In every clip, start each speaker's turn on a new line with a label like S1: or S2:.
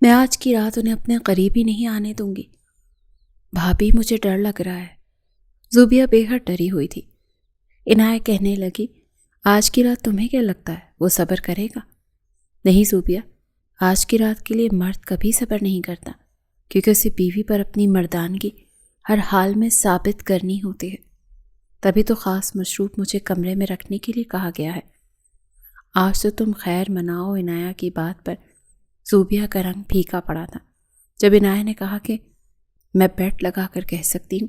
S1: میں آج کی رات انہیں اپنے قریب ہی نہیں آنے دوں گی۔ بھابھی مجھے ڈر لگ رہا ہے۔ زوبیہ بے حد ڈری ہوئی تھی۔ عنایہ کہنے لگی، آج کی رات تمہیں کیا لگتا ہے وہ صبر کرے گا؟ نہیں زوبیہ، آج کی رات کے لیے مرد کبھی صبر نہیں کرتا، کیونکہ اسے بیوی پر اپنی مردانگی ہر حال میں ثابت کرنی ہوتی ہے۔ تبھی تو خاص مشروب مجھے کمرے میں رکھنے کے لیے کہا گیا ہے۔ آج تو تم خیر مناؤ۔ عنایہ کی بات پر زوبیہ کا رنگ پھیکا پڑا تھا جب عنایہ نے کہا کہ میں بیٹ لگا کر کہہ سکتی ہوں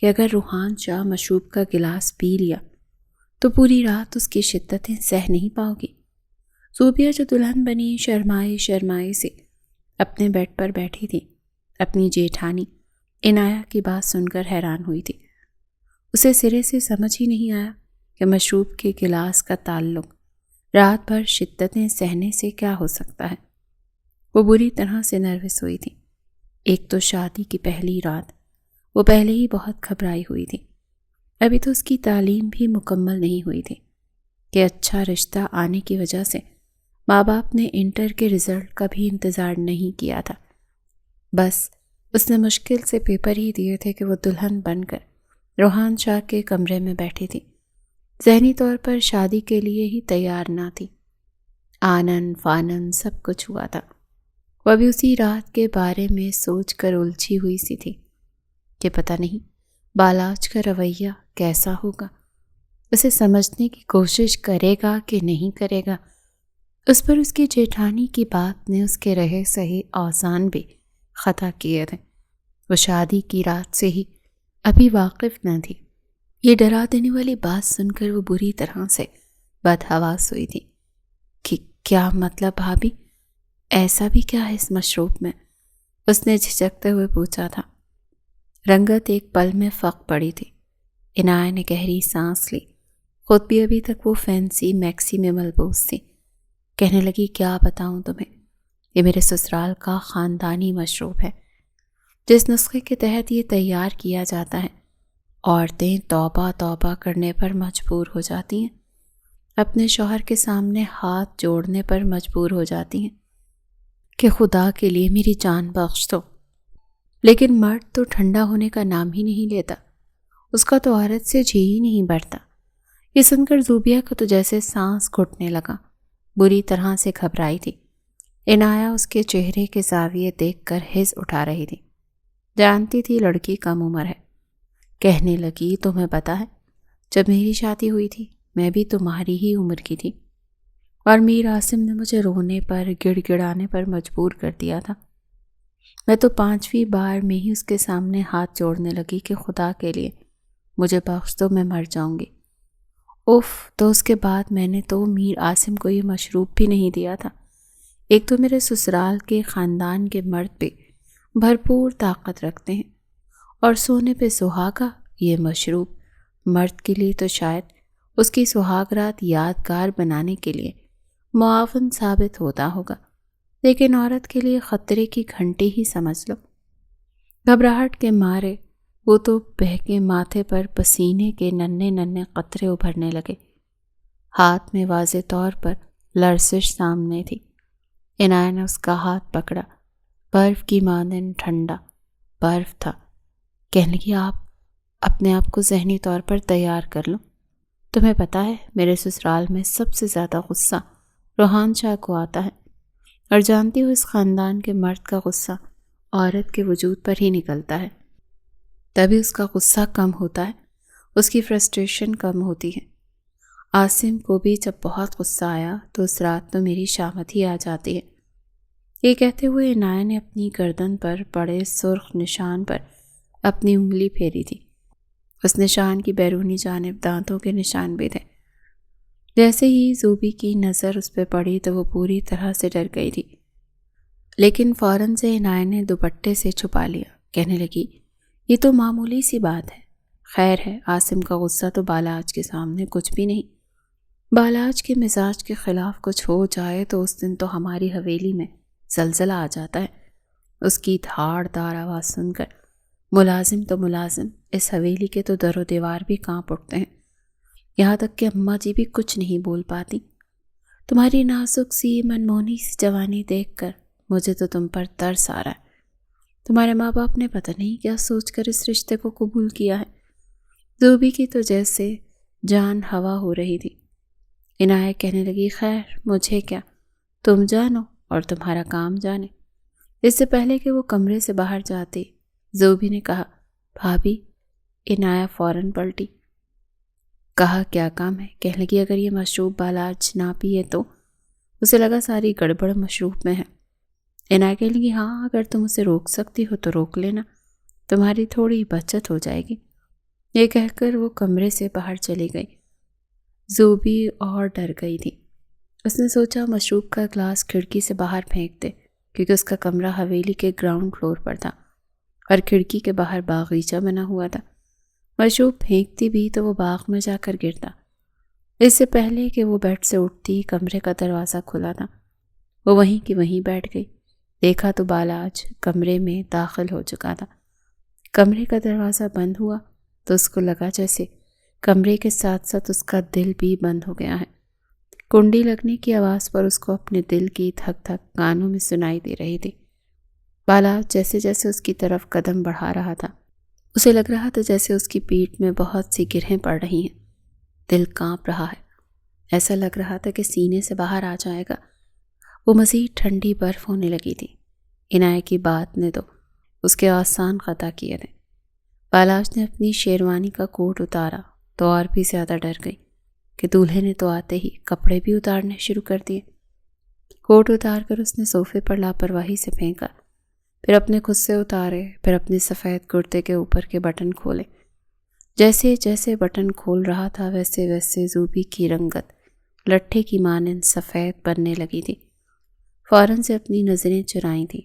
S1: کہ اگر روحان شاہ مشروب کا گلاس پی لیا تو پوری رات اس کی شدتیں سہ نہیں پاؤ گی۔ زوبیہ جو دلہن بنی شرمائی سے اپنے بیڈ پر بیٹھی تھی، اپنی جیٹھانی عنایہ کی بات سن کر حیران ہوئی تھی۔ اسے سرے سے سمجھ ہی نہیں آیا کہ مشروب کے گلاس کا تعلق رات بھر شدتیں سہنے سے کیا ہو سکتا ہے۔ وہ بری طرح سے نروس ہوئی تھی۔ ایک تو شادی کی پہلی رات، وہ پہلے ہی بہت گھبرائی ہوئی تھی۔ ابھی تو اس کی تعلیم بھی مکمل نہیں ہوئی تھی کہ اچھا رشتہ آنے کی وجہ سے ماں باپ نے انٹر کے رزلٹ کا بھی انتظار نہیں کیا تھا۔ بس اس نے مشکل سے پیپر ہی دیے تھے کہ وہ دلہن بن کر روحان شاہ کے کمرے میں بیٹھی تھی۔ ذہنی طور پر شادی کے لیے ہی تیار نہ تھی۔ آنن فانن سب کچھ ہوا تھا۔ وہ ابھی اسی رات کے بارے میں سوچ کر الجھی ہوئی سی تھی کہ پتہ نہیں بالاج کا رویہ کیسا ہوگا، اسے سمجھنے کی کوشش کرے گا کہ نہیں کرے گا۔ اس پر اس کی جیٹھانی کی بات نے اس کے رہے صحیح اوزان بھی خطا کیے تھے۔ وہ شادی کی رات سے ہی ابھی واقف نہ تھی۔ یہ ڈرا دینے والی بات سن کر وہ بری طرح سے بدحواس ہوئی تھی کہ کیا مطلب بھابھی؟ ایسا بھی کیا ہے اس مشروب میں؟ اس نے جھجکتے ہوئے پوچھا تھا۔ رنگت ایک پل میں فق پڑی تھی۔ عنایہ نے گہری سانس لی۔ خود بھی ابھی تک وہ فینسی میکسی میں ملبوس تھی۔ کہنے لگی، کیا بتاؤں تمہیں، یہ میرے سسرال کا خاندانی مشروب ہے۔ جس نسخے کے تحت یہ تیار کیا جاتا ہے، عورتیں توبہ توبہ کرنے پر مجبور ہو جاتی ہیں، اپنے شوہر کے سامنے ہاتھ جوڑنے پر مجبور ہو جاتی ہیں کہ خدا کے لیے میری جان بخش دو۔ لیکن مرد تو ٹھنڈا ہونے کا نام ہی نہیں لیتا، اس کا تو عورت سے جی ہی نہیں بڑھتا۔ یہ سن کر زوبیہ کو تو جیسے سانس گھٹنے لگا، بری طرح سے گھبرائی تھی۔ عنایہ اس کے چہرے کے زاویے دیکھ کر ہز اٹھا رہی تھی۔ جانتی تھی لڑکی کم عمر ہے۔ کہنے لگی، تمہیں پتہ ہے جب میری شادی ہوئی تھی میں بھی تمہاری ہی عمر کی تھی، اور میر عاصم نے مجھے رونے پر گڑ گڑانے پر مجبور کر دیا تھا۔ میں تو 5ویں بار میں ہی اس کے سامنے ہاتھ جوڑنے لگی کہ خدا کے لیے مجھے بخش دو، میں مر جاؤں گی۔ اوف، تو اس کے بعد میں نے تو میر عاصم کو یہ مشروب بھی نہیں دیا تھا۔ ایک تو میرے سسرال کے خاندان کے مرد بھی بھرپور طاقت رکھتے ہیں، اور سونے پہ سہاگا یہ مشروب مرد کے لیے تو شاید اس کی سہاگ رات یادگار بنانے کے لیے معاون ثابت ہوتا ہوگا، لیکن عورت کے لیے خطرے کی گھنٹی ہی سمجھ لو۔ گھبراہٹ کے مارے وہ تو بہکے ماتھے پر پسینے کے ننھے ننھے قطرے ابھرنے لگے۔ ہاتھ میں واضح طور پر لرزش سامنے تھی۔ عنایہ نے اس کا ہاتھ پکڑا۔ برف کی مانند ٹھنڈا برف تھا۔ کہنے لگی، آپ اپنے آپ کو ذہنی طور پر تیار کر لو۔ تمہیں پتہ ہے میرے سسرال میں سب سے زیادہ غصہ روحان شاہ کو آتا ہے، اور جانتی ہو اس خاندان کے مرد کا غصہ عورت کے وجود پر ہی نکلتا ہے۔ تبھی اس کا غصہ کم ہوتا ہے، اس کی فرسٹریشن کم ہوتی ہے۔ عاصم کو بھی جب بہت غصہ آیا تو اس رات تو میری شامت ہی آ جاتی ہے۔ یہ کہتے ہوئے عنایہ نے اپنی گردن پر پڑے سرخ نشان پر اپنی انگلی پھیری تھی۔ اس نشان کی بیرونی جانب دانتوں کے نشان بھی تھے۔ جیسے ہی زوبی کی نظر اس پہ پڑی تو وہ پوری طرح سے ڈر گئی تھی، لیکن فوراً سے عنایہ نے دوپٹے سے چھپا لیا۔ کہنے لگی، یہ تو معمولی سی بات ہے، خیر ہے، عاصم کا غصہ تو بالاج کے سامنے کچھ بھی نہیں۔ بالاج کے مزاج کے خلاف کچھ ہو جائے تو اس دن تو ہماری حویلی میں زلزلہ آ جاتا ہے۔ اس کی دھاڑ دار آواز سن کر ملازم تو ملازم، اس حویلی کے تو در و دیوار بھی کانپ اٹھتے ہیں، یہاں تک کہ اماں جی بھی کچھ نہیں بول پاتی۔ تمہاری نازک سی منمونی سی جوانی دیکھ کر مجھے تو تم پر ترس آ رہا ہے۔ تمہارے ماں باپ نے پتہ نہیں کیا سوچ کر اس رشتے کو قبول کیا ہے۔ زوبی کی تو جیسے جان ہوا ہو رہی تھی۔ عنایت کہنے لگی، خیر مجھے کیا، تم جانو اور تمہارا کام جانے۔ اس سے پہلے کہ وہ کمرے سے باہر جاتی، زوبی نے کہا، بھابھی۔ عنایت فوراً پلٹی۔ کہا، کیا کام ہے؟ کہنے لگی، اگر یہ مشروب بالاج نہ پیے تو؟ اسے لگا ساری گڑبڑ مشروب میں ہے۔ عنایت کہنے لگی، ہاں اگر تم اسے روک سکتی ہو تو روک لینا، تمہاری تھوڑی بچت ہو جائے گی۔ یہ کہہ کر وہ کمرے سے باہر چلی گئی۔ زوبی اور ڈر گئی تھی۔ اس نے سوچا مشروب کا گلاس کھڑکی سے باہر پھینک دے، کیونکہ اس کا کمرہ حویلی کے گراؤنڈ فلور پر تھا اور کھڑکی کے باہر باغیچہ بنا ہوا تھا۔ مشروب پھینکتی بھی تو وہ باغ میں جا کر گرتا۔ اس سے پہلے کہ وہ بیڈ سے اٹھتی، کمرے کا دروازہ کھلا تھا۔ وہ وہیں کی وہیں بیٹھ گئی۔ دیکھا تو بالاج کمرے میں داخل ہو چکا تھا۔ کمرے کا دروازہ بند ہوا تو اس کو لگا جیسے کمرے کے ساتھ ساتھ اس کا دل بھی بند ہو گیا ہے۔ کنڈی لگنے کی آواز پر اس کو اپنے دل کی دھک دھک کانوں میں سنائی دے رہی تھی۔ بالاج جیسے جیسے اس کی طرف قدم بڑھا رہا تھا، اسے لگ رہا تھا جیسے اس کی پیٹھ میں بہت سی گرہیں پڑ رہی ہیں۔ دل کانپ رہا ہے، ایسا لگ رہا تھا کہ سینے سے باہر آ جائے گا۔ وہ مزید ٹھنڈی برف ہونے لگی تھی۔ عنایت کی بات نے تو اس کے آسان قطع کیے تھے۔ بالاج نے اپنی شیروانی کا کوٹ اتارا تو اور بھی زیادہ ڈر گئی کہ دولہے نے تو آتے ہی کپڑے بھی اتارنے شروع کر دیے۔ کوٹ اتار کر اس نے صوفے پر لاپرواہی سے پھینکا، پھر اپنے خود سے اتارے، پھر اپنے سفید کرتے کے اوپر کے بٹن کھولے۔ جیسے جیسے بٹن کھول رہا تھا ویسے ویسے زوبی کی رنگت لٹھے کی مانند سفید بننے لگی تھی۔ فوراً سے اپنی نظریں چرائیں تھیں۔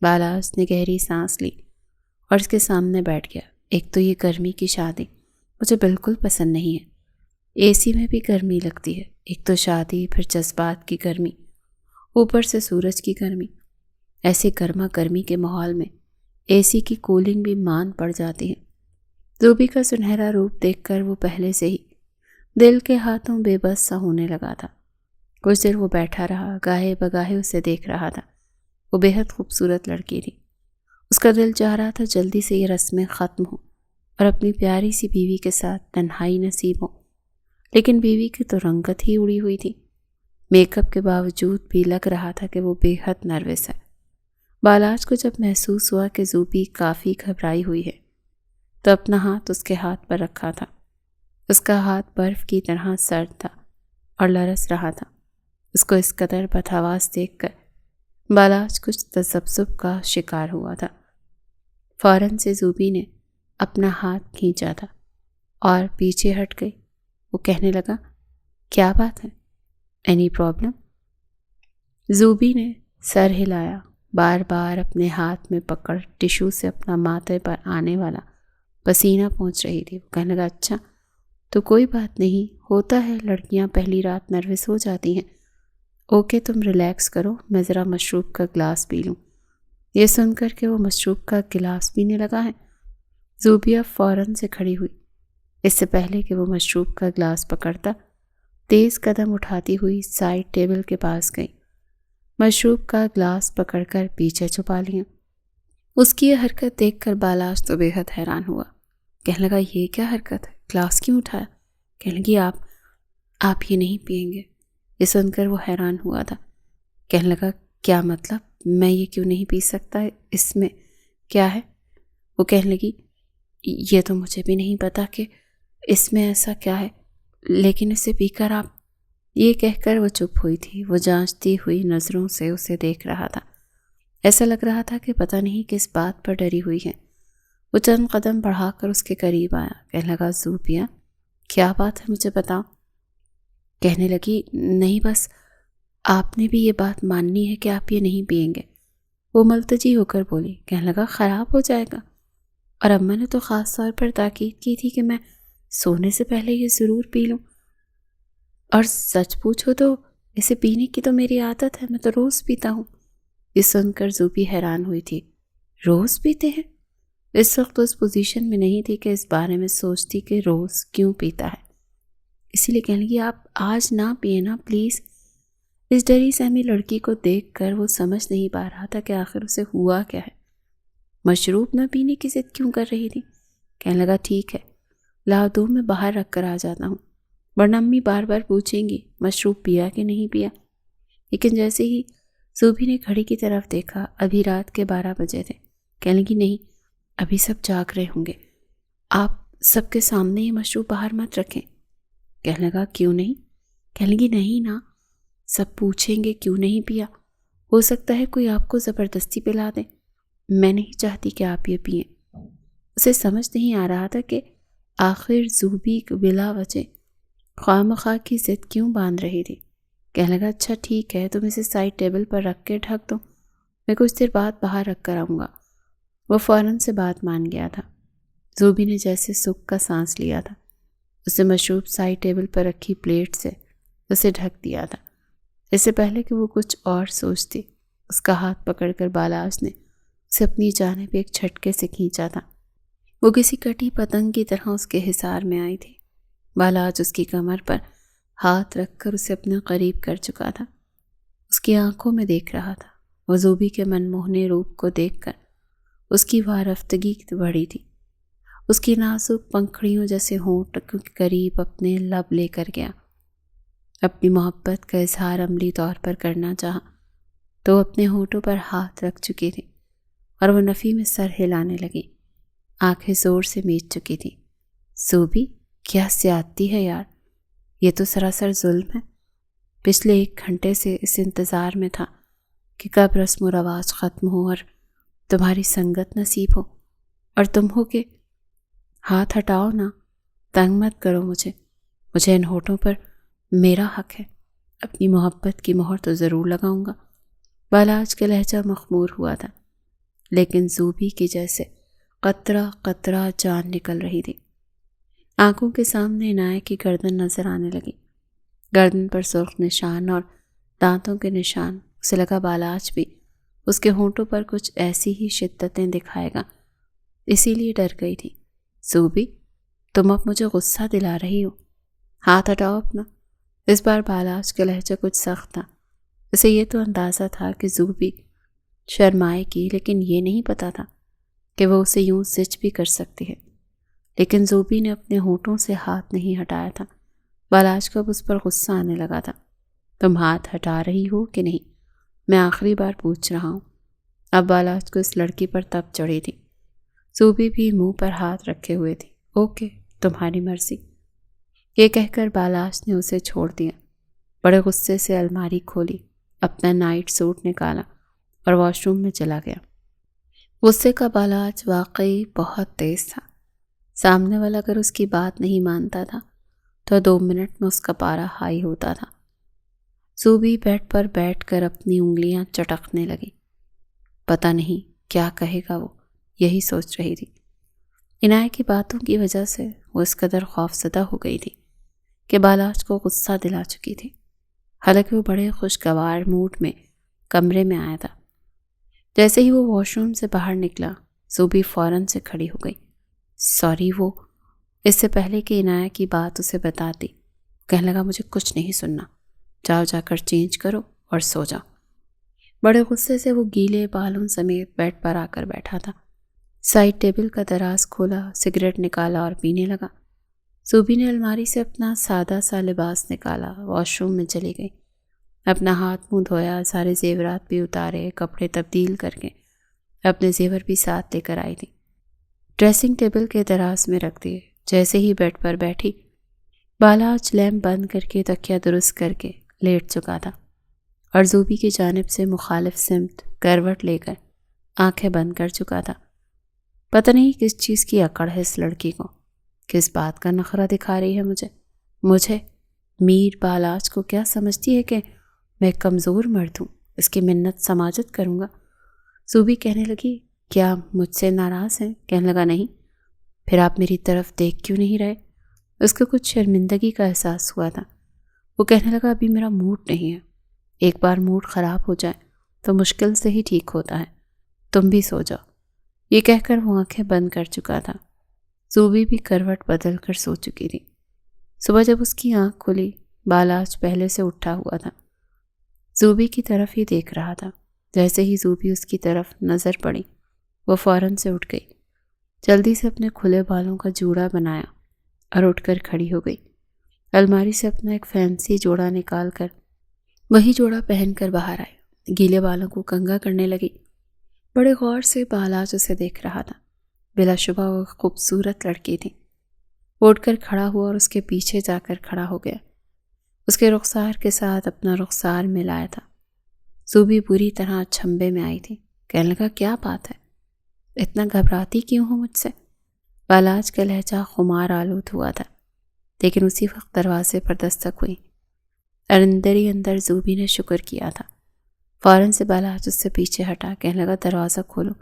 S1: بالاج نے گہری سانس لی اور اس کے سامنے بیٹھ گیا۔ ایک تو یہ گرمی کی شادی مجھے بالکل پسند نہیں ہے، اے سی میں بھی گرمی لگتی ہے، ایک تو شادی، پھر جذبات کی گرمی، اوپر سے سورج کی گرمی۔ ایسے گرما گرمی کے ماحول میں اے سی کی کولنگ بھی مان پڑ جاتی ہے۔ زوبی کا سنہرا روپ دیکھ کر وہ پہلے سے ہی دل کے ہاتھوں بے بس سا ہونے لگا تھا۔ کچھ دیر وہ بیٹھا رہا، گاہے بگاہے اسے دیکھ رہا تھا۔ وہ بے حد خوبصورت لڑکی تھی۔ اس کا دل چاہ رہا تھا جلدی سے یہ رسمیں ختم ہوں اور اپنی پیاری سی بیوی کے ساتھ تنہائی نصیب ہو، لیکن بیوی کی تو رنگت ہی اڑی ہوئی تھی۔ میک اپ کے باوجود بھی لگ رہا تھا کہ وہ بے حد نروس ہے۔ بالاج کو جب محسوس ہوا کہ زوبی کافی گھبرائی ہوئی ہے تو اپنا ہاتھ اس کے ہاتھ پر رکھا تھا۔ اس کا ہاتھ برف کی طرح سرد تھا اور لرز رہا تھا۔ اس کو اس قدر بدحواس دیکھ کر بالاج کچھ تذبذب کا شکار ہوا تھا۔ فوراً سے زوبی نے اپنا ہاتھ کھینچا تھا اور پیچھے ہٹ گئی۔ وہ کہنے لگا، کیا بات ہے؟ Any problem? زوبی نے سر ہلایا، بار بار اپنے ہاتھ میں پکڑ ٹشو سے اپنا ماتھے پر آنے والا پسینہ پہنچ رہی تھی۔ وہ کہنے لگا، اچھا تو کوئی بات نہیں، ہوتا ہے، لڑکیاں پہلی رات نروس ہو جاتی ہیں۔ اوکے تم ریلیکس کرو، میں ذرا مشروب کا گلاس پی لوں۔ یہ سن کر کہ وہ مشروب کا گلاس پینے لگا ہے، زوبیہ فوراً سے کھڑی ہوئی۔ اس سے پہلے کہ وہ مشروب کا گلاس پکڑتا، تیز قدم اٹھاتی ہوئی سائڈ ٹیبل کے پاس گئی، مشروب کا گلاس پکڑ کر پیچھے چھپا لیا۔ اس کی یہ حرکت دیکھ کر بالاج تو بے حد حیران ہوا۔ کہنے لگا، یہ کیا حرکت ہے؟ گلاس کیوں اٹھایا؟ کہنے لگی، آپ یہ نہیں پئیں گے؟ یہ سن کر وہ حیران ہوا تھا۔ کہنے لگا، کیا مطلب؟ میں یہ کیوں نہیں پی سکتا؟ اس میں کیا ہے؟ وہ کہنے لگی، یہ تو مجھے بھی نہیں پتا کہ اس میں ایسا کیا ہے، لیکن اسے پی کر آپ… یہ کہہ کر وہ چپ ہوئی تھی۔ وہ جانچتی ہوئی نظروں سے اسے دیکھ رہا تھا۔ ایسا لگ رہا تھا کہ پتہ نہیں کس بات پر ڈری ہوئی ہے۔ وہ چند قدم بڑھا کر اس کے قریب آیا۔ کہنے لگا، زوبیہ کیا بات ہے، مجھے بتاؤ۔ کہنے لگی، نہیں بس آپ نے بھی یہ بات ماننی ہے کہ آپ یہ نہیں پئیں گے۔ وہ ملتجی ہو کر بولی۔ کہنے لگا، خراب ہو جائے گا، اور اماں نے تو خاص طور پر تاکید کی تھی کہ میں سونے سے پہلے یہ ضرور پی لوں، اور سچ پوچھو تو اسے پینے کی تو میری عادت ہے، میں تو روز پیتا ہوں۔ یہ سن کر زوبی حیران ہوئی تھی۔ روز پیتے ہیں؟ اس وقت اس پوزیشن میں نہیں تھی کہ اس بارے میں سوچتی کہ روز کیوں پیتا ہے، اسی لیے کہنے لگی، آپ آج نہ پیے نا پلیز، اس ڈری سہمی لڑکی کو دیکھ کر وہ سمجھ نہیں پا رہا تھا کہ آخر اسے ہوا کیا ہے۔ مشروب نہ پینے کی ضد کیوں کر رہی تھی؟ کہنے لگا ٹھیک ہے، لاؤ دو، میں باہر رکھ کر آ جاتا ہوں، ورنہ امی بار بار پوچھیں گی مشروب پیا کہ نہیں پیا۔ لیکن جیسے ہی زوبی نے گھڑی کی طرف دیکھا، ابھی رات کے 12 بجے تھے۔ کہنے لگی نہیں، ابھی سب جاگ رہے ہوں گے، آپ سب کے سامنے یہ مشروب باہر مت رکھیں۔ کہنے لگا کیوں نہیں؟ کہنے لگی نہیں نا، سب پوچھیں گے کیوں نہیں پیا، ہو سکتا ہے کوئی آپ کو زبردستی پلا دے، میں نہیں چاہتی کہ آپ یہ پئیں۔ اسے سمجھ نہیں آ رہا تھا کہ آخر زوبی بلا وجہ خواہ مخواہ کی ضد کیوں باندھ رہی تھی۔ کہنے لگا اچھا ٹھیک ہے، تم اسے سائڈ ٹیبل پر رکھ کے ڈھک دو، میں کچھ دیر بعد باہر رکھ کر آؤں گا۔ وہ فوراً سے بات مان گیا تھا۔ زوبی نے جیسے سکھ کا سانس لیا تھا، اسے مشروب سائڈ ٹیبل پر رکھی پلیٹ سے اسے ڈھک دیا تھا۔ اس سے پہلے کہ وہ کچھ اور سوچتی، اس کا ہاتھ پکڑ کر بالاج نے اسے اپنی جانب ایک جھٹکے سے کھینچا تھا۔ وہ کسی کٹی پتنگ کی طرح اس کے حصار میں آئی تھی۔ بالاج اس کی کمر پر ہاتھ رکھ کر اسے اپنے قریب کر چکا تھا، اس کی آنکھوں میں دیکھ رہا تھا۔ وہ زوبی کے من موہنے روپ کو دیکھ کر اس کی وارفتگی بڑھی تھی۔ اس کی نازک پنکھڑیوں جیسے ہونٹ کے قریب اپنے لب لے کر گیا۔ اپنی محبت کا اظہار عملی طور پر کرنا چاہا تو اپنے ہونٹوں پر ہاتھ رکھ چکی تھی اور وہ نفی میں سر ہلانے لگی، آنکھیں زور سے میچ چکی تھی۔ زوبی کیا زیادتی ہے یار، یہ تو سراسر ظلم ہے۔ پچھلے 1 گھنٹے سے اس انتظار میں تھا کہ کب رسم و رواج ختم ہو اور تمہاری سنگت نصیب ہو، اور تم ہو کہ ہاتھ ہٹاؤ نا، تنگ مت کرو مجھے ان ہونٹوں پر میرا حق ہے، اپنی محبت کی مہر تو ضرور لگاؤں گا۔ بالاج کا لہجہ مخمور ہوا تھا، لیکن زوبی کی جیسے قطرہ قطرہ جان نکل رہی تھی۔ آنکھوں کے سامنے عنایت کی گردن نظر آنے لگی، گردن پر سرخ نشان اور دانتوں کے نشان۔ اسے لگا بالاج بھی اس کے ہونٹوں پر کچھ ایسی ہی شدتیں دکھائے گا، اسی لیے ڈر گئی تھی۔ زوبی تم اب مجھے غصہ دلا رہی ہو، ہاتھ ہٹاؤ اپنا۔ اس بار بالاج کا لہجہ کچھ سخت تھا۔ اسے یہ تو اندازہ تھا کہ زوبی شرمائے گی، لیکن یہ نہیں پتا تھا کہ وہ اسے یوں زج بھی کر سکتی ہے۔ لیکن زوبی نے اپنے ہونٹوں سے ہاتھ نہیں ہٹایا تھا۔ بالاج کو اب اس پر غصہ آنے لگا تھا۔ تم ہاتھ ہٹا رہی ہو کہ نہیں؟ میں آخری بار پوچھ رہا ہوں۔ اب بالاج کو اس لڑکی پر تپ چڑھی تھی۔ زوبی بھی منہ پر ہاتھ رکھے ہوئے تھی۔ اوکے، تمہاری مرضی۔ یہ کہہ کر بالاج نے اسے چھوڑ دیا، بڑے غصے سے الماری کھولی، اپنا نائٹ سوٹ نکالا اور واش روم میں چلا گیا۔ غصے کا بالاج واقعی بہت تیز تھا۔ سامنے والا اگر اس کی بات نہیں مانتا تھا تو 2 منٹ میں اس کا پارا ہائی ہوتا تھا۔ زوبی بیڈ پر بیٹھ کر اپنی انگلیاں چٹکنے لگی۔ پتہ نہیں کیا کہے گا وہ، یہی سوچ رہی تھی۔ عنایت کی باتوں کی وجہ سے وہ اس قدر خوفزدہ ہو گئی تھی کہ بالاج کو غصہ دلا چکی تھی، حالانکہ وہ بڑے خوشگوار موڈ میں کمرے میں آیا تھا۔ جیسے ہی وہ واش روم سے باہر نکلا، زوبی فوراً سے کھڑی ہو گئی۔ سوری، وہ اس سے پہلے کہ عنایت کی بات اسے بتاتی، کہنے لگا مجھے کچھ نہیں سننا، جاؤ جا کر چینج کرو اور سو جاؤ۔ بڑے غصے سے وہ گیلے بالوں سمیت بیڈ پر آ کر بیٹھا تھا۔ سائڈ ٹیبل کا دراز کھولا، سگریٹ نکالا اور پینے لگا۔ زوبی نے الماری سے اپنا سادہ سا لباس نکالا، واش روم میں چلی گئی، اپنا ہاتھ منہ دھویا، سارے زیورات بھی اتارے، کپڑے تبدیل کر کے اپنے زیور بھی ساتھ لے کر آئی تھی۔ ڈریسنگ ٹیبل کے دراز میں رکھ دیے۔ جیسے ہی بیڈ پر بیٹھی، بالاج لیمپ بند کر کے تکیہ درست کر کے لیٹ چکا تھا اور زوبی کی جانب سے مخالف سمت کروٹ لے کر آنکھیں بند کر چکا تھا۔ پتہ نہیں کس چیز کی اکڑ ہے اس لڑکی کو، کس بات کا نخرہ دکھا رہی ہے مجھے میر بالاج کو کیا سمجھتی ہے کہ میں کمزور مرد ہوں، اس کی منت سماجت کروں گا۔ زوبی کہنے لگی کیا مجھ سے ناراض ہیں؟ کہنے لگا نہیں۔ پھر آپ میری طرف دیکھ کیوں نہیں رہے؟ اس کو کچھ شرمندگی کا احساس ہوا تھا۔ وہ کہنے لگا ابھی میرا موڈ نہیں ہے، ایک بار موڈ خراب ہو جائے تو مشکل سے ہی ٹھیک ہوتا ہے، تم بھی سو جاؤ۔ یہ کہہ کر وہ آنکھیں بند کر چکا تھا۔ زوبی بھی کروٹ بدل کر سو چکی تھی۔ صبح جب اس کی آنکھ کھلی، بالاج پہلے سے اٹھا ہوا تھا۔ زوبی کی طرف ہی دیکھ رہا تھا۔ جیسے ہی زوبی اس کی طرف نظر پڑی وہ فوراً سے اٹھ گئی، جلدی سے اپنے کھلے بالوں کا جوڑا بنایا اور اٹھ کر کھڑی ہو گئی۔ الماری سے اپنا ایک فینسی جوڑا نکال کر وہی جوڑا پہن کر باہر آئے، گیلے بالوں کو کنگھا کرنے لگی۔ بڑے غور سے بالاج اسے دیکھ رہا تھا۔ بلا شبہ وہ خوبصورت لڑکی تھی۔ وہ اٹھ کر کھڑا ہوا اور اس کے پیچھے جا کر کھڑا ہو گیا، اس کے رخسار کے ساتھ اپنا رخسار ملایا تھا۔ زوبی بری طرح چھمبے میں آئی تھی، کہنے لگا کیا بات ہے، اتنا گھبراتی کیوں ہو مجھ سے؟ بالاج کا لہجہ خمار آلود ہوا تھا، لیکن اسی وقت دروازے پر دستک ہوئی اور اندر ہی اندر زوبی نے شکر کیا تھا۔ فوراً سے بالاج اس سے پیچھے ہٹا، کہنے لگا دروازہ کھولو۔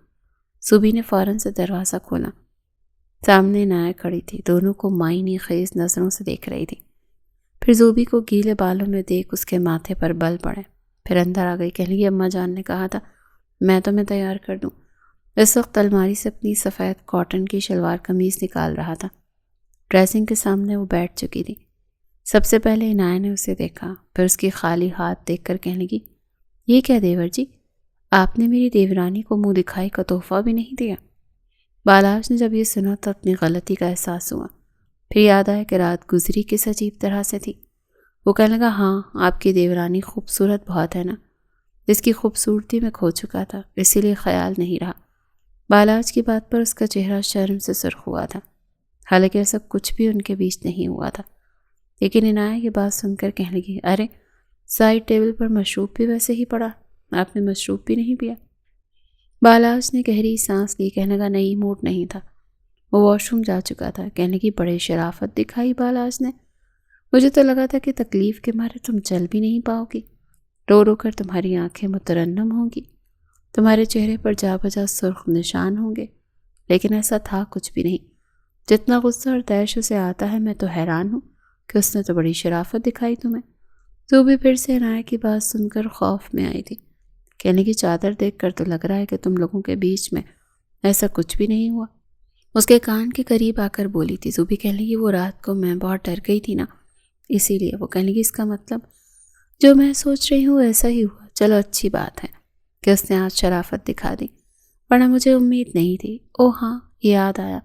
S1: زوبی نے فوراً سے دروازہ کھولا۔ سامنے نایا کھڑی تھی، دونوں کو معنی خیز نظروں سے دیکھ رہی تھی۔ پھر زوبی کو گیلے بالوں میں دیکھ اس کے ماتھے پر بل پڑے، پھر اندر آ گئی، کہنے لگی اماں جان نے کہا تھا میں تمہیں تیار کر دوں۔ اس وقت الماری سے اپنی سفید کاٹن کی شلوار قمیض نکال رہا تھا۔ ڈریسنگ کے سامنے وہ بیٹھ چکی تھی۔ سب سے پہلے عنایہ نے اسے دیکھا، پھر اس کی خالی ہاتھ دیکھ کر کہنے لگی یہ کیا دیور جی، آپ نے میری دیورانی کو منہ دکھائی کا تحفہ بھی نہیں دیا۔ بالاج نے جب یہ سنا تو اپنی غلطی کا احساس ہوا، پھر یاد آیا کہ رات گزری کس عجیب طرح سے تھی۔ وہ کہنے لگا ہاں آپ کی دیورانی خوبصورت بہت ہے نا، جس کی خوبصورتی میں کھو چکا تھا، اسی لیے خیال نہیں رہا۔ بالاج کی بات پر اس کا چہرہ شرم سے سرخ ہوا تھا، حالانکہ ایسا کچھ بھی ان کے بیچ نہیں ہوا تھا۔ لیکن عنایہ یہ بات سن کر کہنے لگی ارے سائڈ ٹیبل پر مشروب بھی ویسے ہی پڑا، آپ نے مشروب بھی نہیں پیا۔ بالاج نے گہری سانس لی، کہنے لگا نہیں موڈ نہیں تھا، وہ واش روم جا چکا تھا۔ کہنے کی بڑے شرافت دکھائی بالاج نے، مجھے تو لگا تھا کہ تکلیف کے مارے تم چل بھی نہیں پاؤ گی، رو رو کر تمہاری آنکھیں مترنم ہوں گی، تمہارے چہرے پر جا بجا سرخ نشان ہوں گے، لیکن ایسا تھا کچھ بھی نہیں۔ جتنا غصہ اور طیش اسے آتا ہے میں تو حیران ہوں کہ اس نے تو بڑی شرافت دکھائی تمہیں۔ تو بھی پھر سے عنایہ کی بات سن کر خوف میں آئی تھی، کہنے کی چادر دیکھ کر تو لگ رہا ہے کہ تم لوگوں کے بیچ میں ایسا کچھ بھی نہیں ہوا۔ اس کے کان کے قریب آ کر بولی تھی زوبی، کہنے لگی وہ رات کو میں بہت ڈر گئی تھی نا، اسی لیے۔ وہ کہنے لگی اس کا مطلب جو میں سوچ رہی ہوں ایسا ہی ہوا، چلو اچھی بات ہے کہ اس نے آج شرافت دکھا دی، ورنہ مجھے امید نہیں تھی۔ او ہاں یاد آیا،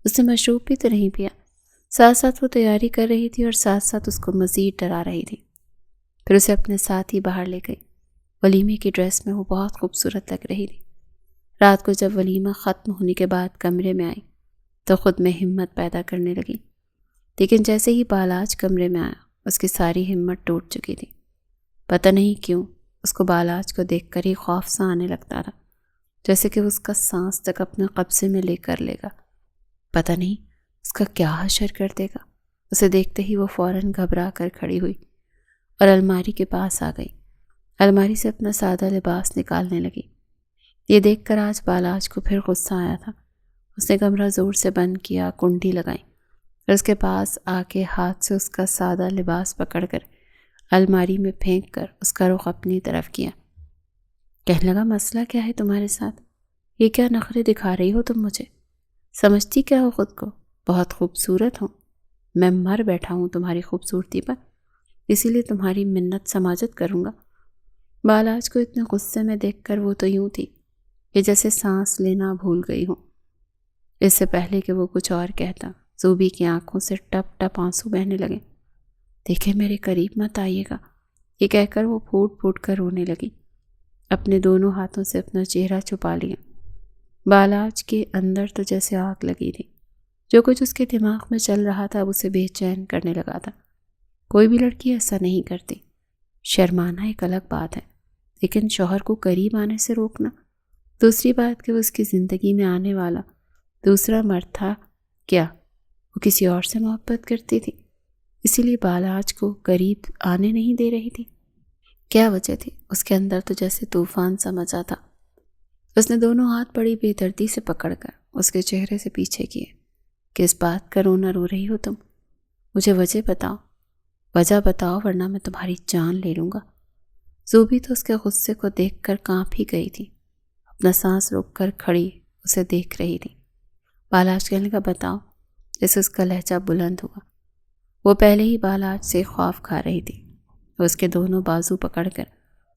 S1: اس نے مشروب بھی تو نہیں پیا۔ ساتھ ساتھ وہ تیاری کر رہی تھی اور ساتھ ساتھ اس کو مزید ڈرا رہی تھی۔ پھر اسے اپنے ساتھ ہی باہر لے گئی۔ ولیمے کی ڈریس میں وہ بہت خوبصورت لگ رہی تھی۔ رات کو جب ولیمہ ختم ہونے کے بعد کمرے میں آئی تو خود میں ہمت پیدا کرنے لگی، لیکن جیسے ہی بالاج کمرے میں آیا اس کی ساری ہمت ٹوٹ چکی تھی۔ پتہ نہیں کیوں اس کو بالاج کو دیکھ کر ہی خوف سا آنے لگتا تھا، جیسے کہ وہ اس کا سانس تک اپنے قبضے میں لے کر لے گا، پتہ نہیں اس کا کیا حشر کر دے گا۔ اسے دیکھتے ہی وہ فوراً گھبرا کر کھڑی ہوئی اور الماری کے پاس آ گئی، الماری سے اپنا سادہ لباس نکالنے لگی۔ یہ دیکھ کر آج بالاج کو پھر غصہ آیا تھا۔ اس نے کمرہ زور سے بند کیا، کنڈی لگائی اور اس کے پاس آ کے ہاتھ سے اس کا سادہ لباس پکڑ کر الماری میں پھینک کر اس کا رخ اپنی طرف کیا۔ کہنے لگا مسئلہ کیا ہے تمہارے ساتھ؟ یہ کیا نخرے دکھا رہی ہو تم مجھے؟ سمجھتی کیا ہو خود کو؟ بہت خوبصورت ہوں میں، مر بیٹھا ہوں تمہاری خوبصورتی پر، اسی لیے تمہاری منت سماجت کروں گا۔ بالاج کو اتنے غصے میں دیکھ کر وہ تو یوں تھی کہ جیسے سانس لینا بھول گئی ہوں۔ اس سے پہلے کہ وہ کچھ اور کہتا زوبی کی آنکھوں سے ٹپ ٹپ آنسو بہنے لگے۔ دیکھے میرے قریب مت آئیے گا، یہ کہہ کر وہ پھوٹ پھوٹ کر رونے لگی، اپنے دونوں ہاتھوں سے اپنا چہرہ چھپا لیا۔ بالاج کے اندر تو جیسے آگ لگی تھی، جو کچھ اس کے دماغ میں چل رہا تھا اسے بے چین کرنے لگا تھا۔ کوئی بھی لڑکی ایسا نہیں کرتی، شرمانا ایک الگ بات ہے، لیکن شوہر کو قریب آنے سے روکنا دوسری بات کہ وہ اس کی زندگی میں آنے والا دوسرا مرد تھا، کیا وہ کسی اور سے محبت کرتی تھی؟ اسی لیے بالاج کو قریب آنے نہیں دے رہی تھی۔ کیا وجہ تھی؟ اس کے اندر تو جیسے طوفان سا مچا تھا۔ اس نے دونوں ہاتھ بڑی بے دردی سے پکڑ کر اس کے چہرے سے پیچھے کیے۔ کس بات کا رونا رو رہی ہو تم؟ مجھے وجہ بتاؤ ورنہ میں تمہاری جان لے لوں گا۔ زوبی تو اس کے غصے کو دیکھ کر کانپ ہی گئی تھی، اپنا سانس روک کر کھڑی اسے دیکھ رہی تھی۔ بالاج کہنے کا بتاؤ، جیسے اس کا لہجہ بلند ہوا۔ وہ پہلے ہی بالاج سے خوف کھا رہی تھی، وہ اس کے دونوں بازو پکڑ کر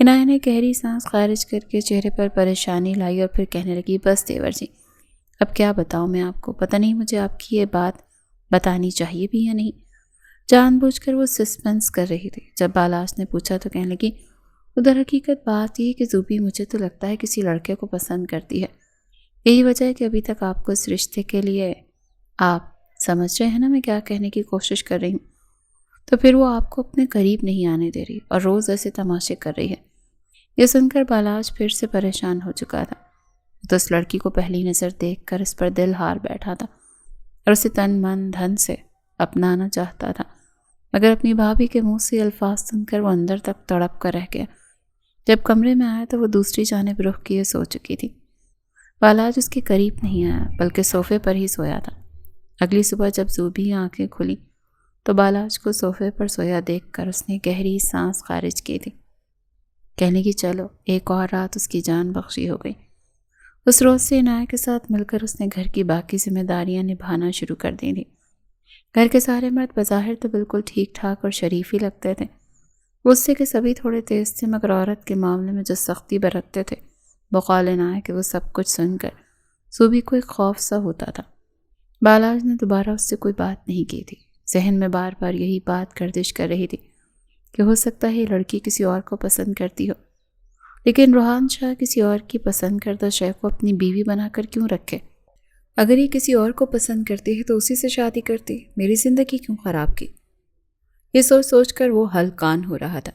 S1: عنایت نے گہری سانس خارج کر کے چہرے پر پریشانی لائی اور پھر کہنے لگی، بس دیور جی، اب کیا بتاؤں میں آپ کو، پتہ نہیں مجھے آپ کی یہ بات بتانی چاہیے بھی یا نہیں۔ جان بوجھ کر وہ سسپینس کر رہی تھی۔ جب بالاش نے پوچھا تو کہنے لگی، ادھر حقیقت بات یہ کہ زوبی مجھے تو لگتا ہے کسی لڑکے کو پسند کرتی ہے، یہی وجہ ہے کہ ابھی تک آپ کو اس رشتے کے لیے، آپ سمجھ رہے ہیں نا میں کیا کہنے کی کوشش کر رہی ہوں، تو پھر وہ آپ کو اپنے قریب نہیں آنے دے رہی اور روز ایسے تماشے کر رہی ہے۔ یہ سن کر بالاش پھر سے پریشان ہو چکا تھا۔ تو اس لڑکی کو پہلی نظر دیکھ کر اس پر دل ہار بیٹھا تھا اور اسے تن من دھن سے اپنانا چاہتا تھا، مگر اپنی بھابھی کے منہ سے الفاظ سن کر وہ اندر تک تڑپ کر رہ گیا۔ جب کمرے میں آیا تو وہ دوسری جانب رخ کیے سو چکی تھی۔ بالاج اس کے قریب نہیں آیا بلکہ صوفے پر ہی سویا تھا۔ اگلی صبح جب زوبی آنکھیں کھلی تو بالاج کو صوفے پر سویا دیکھ کر اس نے گہری سانس خارج کی تھی۔ کہنے کی چلو ایک اور رات اس کی جان بخشی ہو گئی۔ اس روز سے عنایت کے ساتھ مل کر اس نے گھر کی باقی ذمہ داریاں نبھانا شروع کر دی تھیں۔ گھر کے سارے مرد بظاہر تو بالکل ٹھیک ٹھاک اور شریف ہی لگتے تھے، غصے کے سبھی تھوڑے تیز تھے، مگر عورت کے معاملے میں جو سختی برتتے تھے بقول عنایت کہ وہ سب کچھ سن کر زوبی کو ایک خوف سا ہوتا تھا۔ بالاج نے دوبارہ اس سے کوئی بات نہیں کی تھی۔ ذہن میں بار بار یہی بات گردش کر رہی تھی کہ ہو سکتا ہے یہ لڑکی کسی اور کو پسند کرتی ہو، لیکن روحان شاہ کسی اور کی پسند کردہ شے کو اپنی بیوی بنا کر کیوں رکھے؟ اگر یہ کسی اور کو پسند کرتی ہے تو اسی سے شادی کرتی، میری زندگی کیوں خراب کی؟ یہ سوچ سوچ کر وہ ہلکان ہو رہا تھا۔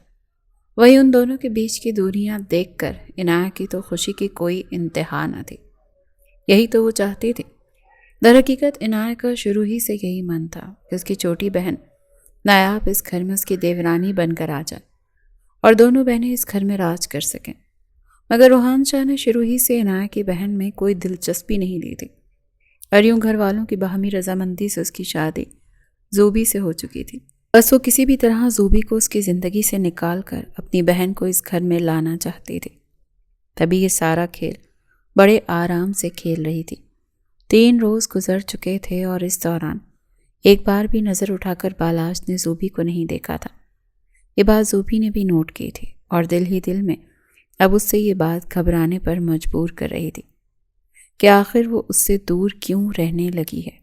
S1: وہی ان دونوں کے بیچ کی دوریاں دیکھ کر عنایت کی تو خوشی کی کوئی انتہا نہ تھی۔ یہی تو وہ چاہتی تھی۔ در حقیقت عنایت کا شروع ہی سے یہی من تھا کہ اس کی چھوٹی بہن نایاب اس گھر میں اس کی دیورانی بن کر آ جائے اور دونوں بہنیں اس گھر میں راج کر سکیں، مگر روحان شاہ نے شروع ہی سے عنایت کی بہن میں کوئی دلچسپی نہیں لی تھی اور یوں گھر والوں کی باہمی رضامندی سے اس کی شادی زوبی سے ہو چکی تھی۔ بس وہ کسی بھی طرح زوبی کو اس کی زندگی سے نکال کر اپنی بہن کو اس گھر میں لانا چاہتی تھی۔ تبھی یہ سارا کھیل بڑے آرام سے کھیل رہی تھی۔ 3 روز گزر چکے تھے اور اس دوران ایک بار بھی نظر اٹھا کر بالاج نے زوبی کو نہیں دیکھا تھا۔ یہ بات زوبی نے بھی نوٹ کی تھی اور دل ہی دل میں اب اس سے یہ بات گھبرانے پر مجبور کر رہی تھی کہ آخر وہ اس سے دور کیوں رہنے لگی ہے،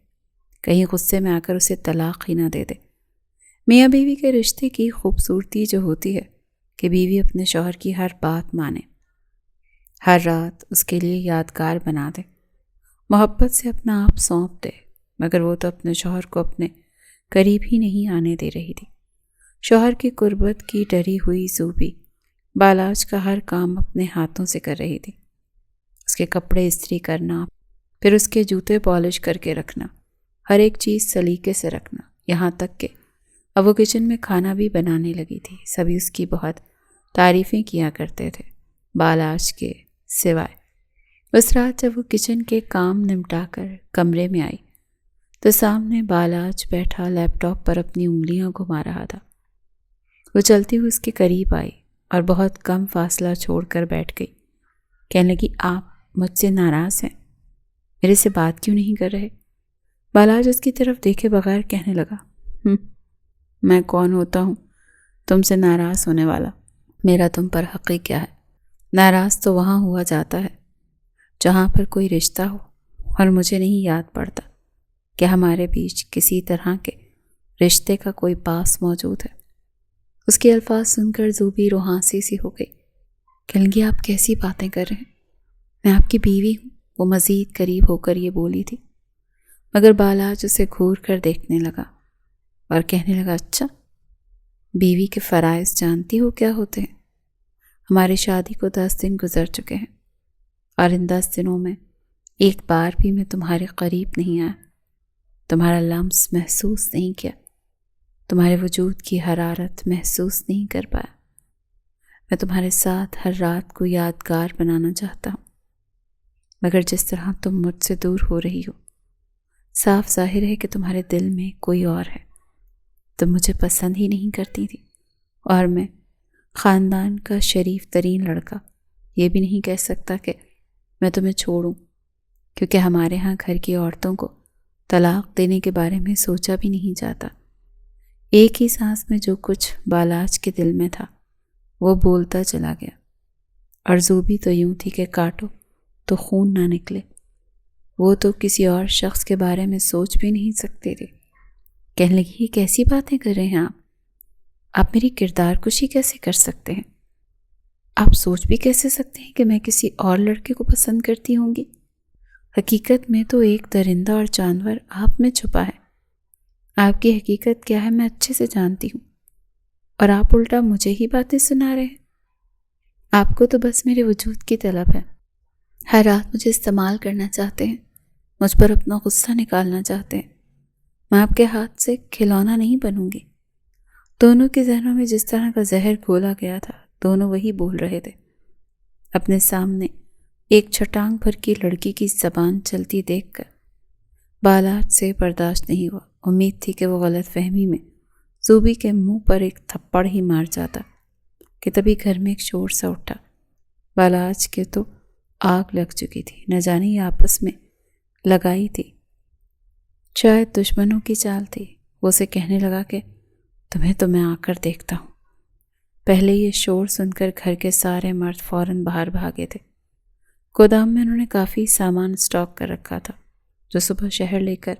S1: کہیں غصے میں آ کر اسے طلاق ہی نہ دے دے۔ میاں بیوی کے رشتے کی خوبصورتی جو ہوتی ہے کہ بیوی اپنے شوہر کی ہر بات مانے، ہر رات اس کے لیے یادگار بنا دے، محبت سے اپنا آپ سونپ دے، مگر وہ تو اپنے شوہر کو اپنے قریب ہی نہیں آنے دے رہی تھی۔ شوہر کی قربت کی ڈری ہوئی زوبی بالاج کا ہر کام اپنے ہاتھوں سے کر رہی تھی۔ اس کے کپڑے استری کرنا، پھر اس کے جوتے پالش کر کے رکھنا، ہر ایک چیز سلیقے سے رکھنا، یہاں تک کہ اب وہ کچن میں کھانا بھی بنانے لگی تھی۔ سبھی اس کی بہت تعریفیں کیا کرتے تھے بالاج کے سوائے۔ اس رات جب وہ کچن کے کام نمٹا کر کمرے میں آئی تو سامنے بالاج بیٹھا لیپ ٹاپ پر اپنی انگلیاں گھما رہا تھا۔ وہ چلتی ہوئی اس کے قریب آئی اور بہت کم فاصلہ چھوڑ کر بیٹھ گئی۔ کہنے لگی، آپ مجھ سے ناراض ہیں؟ میرے سے بات کیوں نہیں کر رہے؟ بالاج اس کی طرف دیکھے بغیر کہنے لگا، میں کون ہوتا ہوں تم سے ناراض ہونے والا؟ میرا تم پر حق ہی کیا ہے؟ ناراض تو وہاں ہوا جاتا ہے جہاں پر کوئی رشتہ ہو، اور مجھے نہیں یاد پڑتا کہ ہمارے بیچ کسی طرح کے رشتے کا کوئی پاس موجود ہے۔ اس کے الفاظ سن کر زوبی روحانسی سی ہو گئی۔ کہنے لگی، آپ کیسی باتیں کر رہے ہیں؟ میں آپ کی بیوی ہوں۔ وہ مزید قریب ہو کر یہ بولی تھی، مگر بالاج اسے گھور کر دیکھنے لگا اور کہنے لگا، اچھا، بیوی کے فرائض جانتی ہو کیا ہوتے ہیں؟ ہماری شادی کو 10 دن گزر چکے ہیں اور ان 10 دنوں میں ایک بار بھی میں تمہارے قریب نہیں آیا، تمہارا لمس محسوس نہیں کیا، تمہارے وجود کی حرارت محسوس نہیں کر پایا۔ میں تمہارے ساتھ ہر رات کو یادگار بنانا چاہتا ہوں، مگر جس طرح تم مجھ سے دور ہو رہی ہو، صاف ظاہر ہے کہ تمہارے دل میں کوئی اور ہے۔ تم مجھے پسند ہی نہیں کرتی تھی، اور میں خاندان کا شریف ترین لڑکا یہ بھی نہیں کہہ سکتا کہ میں تمہیں چھوڑوں، کیونکہ ہمارے ہاں گھر کی عورتوں کو طلاق دینے کے بارے میں سوچا بھی نہیں جاتا۔ ایک ہی سانس میں جو کچھ بالاج کے دل میں تھا وہ بولتا چلا گیا، اور زوبی تو یوں تھی کہ کاٹو تو خون نہ نکلے۔ وہ تو کسی اور شخص کے بارے میں سوچ بھی نہیں سکتے تھے۔ کہنے لگی، یہ کیسی باتیں کر رہے ہیں آپ میری کردار کشی کیسے کر سکتے ہیں؟ آپ سوچ بھی کیسے سکتے ہیں کہ میں کسی اور لڑکے کو پسند کرتی ہوں گی؟ حقیقت میں تو ایک درندہ اور جانور آپ میں چھپا ہے۔ آپ کی حقیقت کیا ہے میں اچھے سے جانتی ہوں، اور آپ الٹا مجھے ہی باتیں سنا رہے ہیں۔ آپ کو تو بس میرے وجود کی طلب ہے، ہر رات مجھے استعمال کرنا چاہتے ہیں، مجھ پر اپنا غصہ نکالنا چاہتے ہیں۔ میں آپ کے ہاتھ سے کھلونا نہیں بنوں گی۔ دونوں کے ذہنوں میں جس طرح کا زہر گھولا گیا تھا، دونوں وہی بول رہے تھے۔ اپنے سامنے ایک چھٹانگ بھر کی لڑکی کی زبان چلتی دیکھ کر بالاج سے برداشت نہیں ہوا۔ امید تھی کہ وہ غلط فہمی میں زوبی کے منہ پر ایک تھپڑ ہی مار جاتا کہ تبھی گھر میں ایک شور سا اٹھا۔ بالاج کے تو آگ لگ چکی تھی، نہ جانے یہ آپس میں لگائی تھی، شاید دشمنوں کی چال تھی۔ وہ اسے کہنے لگا کہ تمہیں تو میں آ کر دیکھتا ہوں۔ پہلے یہ شور سن کر گھر کے سارے مرد فوراً باہر بھاگے تھے۔ گودام میں انہوں نے کافی سامان اسٹاک کر رکھا تھا جو صبح شہر لے کر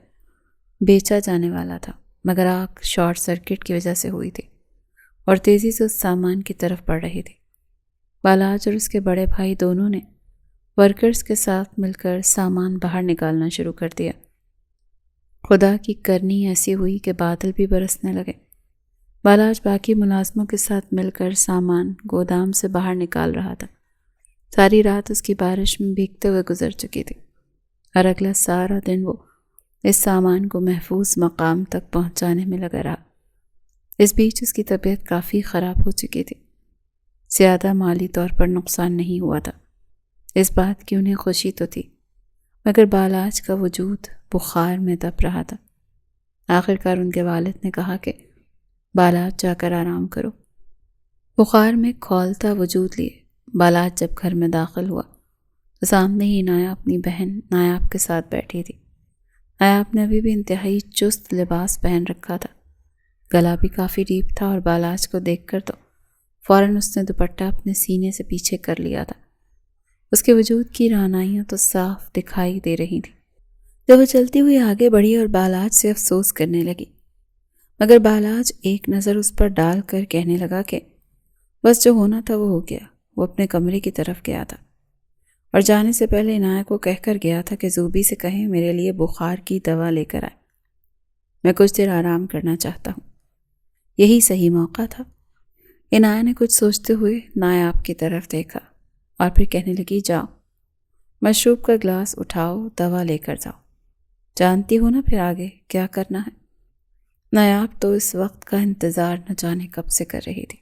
S1: بیچا جانے والا تھا، مگر آگ شارٹ سرکٹ کی وجہ سے ہوئی تھی اور تیزی سے اس سامان کی طرف بڑھ رہی تھی۔ بالاج اور اس کے بڑے بھائی دونوں نے ورکرز کے ساتھ مل کر سامان باہر نکالنا شروع کر دیا۔ خدا کی کرنی ایسی ہوئی کہ بادل بھی برسنے لگے۔ بالاج باقی ملازموں کے ساتھ مل کر سامان گودام سے باہر نکال رہا تھا۔ ساری رات اس کی بارش میں بھیگتے ہوئے گزر چکی تھی، اور اگلا سارا دن وہ اس سامان کو محفوظ مقام تک پہنچانے میں لگا رہا۔ اس بیچ اس کی طبیعت کافی خراب ہو چکی تھی۔ زیادہ مالی طور پر نقصان نہیں ہوا تھا، اس بات کی انہیں خوشی تو تھی، مگر بالاج کا وجود بخار میں دب رہا تھا۔ آخرکار ان کے والد نے کہا کہ بالاج جا کر آرام کرو۔ بخار میں کھولتا وجود لیے بالاج جب گھر میں داخل ہوا تو سامنے ہی نایا اپنی بہن نایاب کے ساتھ بیٹھی تھی۔ نایاب نے ابھی بھی انتہائی چست لباس پہن رکھا تھا، گلا بھی کافی ڈیپ تھا، اور بالاج کو دیکھ کر تو فوراً اس نے دوپٹہ اپنے سینے سے پیچھے کر لیا تھا۔ اس کے وجود کی رعنائیاں تو صاف دکھائی دے رہی تھیں۔ جب وہ چلتی ہوئی آگے بڑھی اور بالاج سے افسوس کرنے لگی، مگر بالاج ایک نظر اس پر ڈال کر کہنے لگا کہ بس جو ہونا تھا وہ ہو گیا۔ وہ اپنے کمرے کی طرف گیا تھا اور جانے سے پہلے عنایہ کو کہہ کر گیا تھا کہ زوبی سے کہیں میرے لیے بخار کی دوا لے کر آئے، میں کچھ دیر آرام کرنا چاہتا ہوں۔ یہی صحیح موقع تھا۔ عنایہ نے کچھ سوچتے ہوئے نایاب کی طرف دیکھا اور پھر کہنے لگی، جاؤ مشروب کا گلاس اٹھاؤ، دوا لے کر جاؤ، جانتی ہو نا پھر آگے کیا کرنا ہے۔ نایاب تو اس وقت کا انتظار نہ جانے کب سے کر رہی تھی۔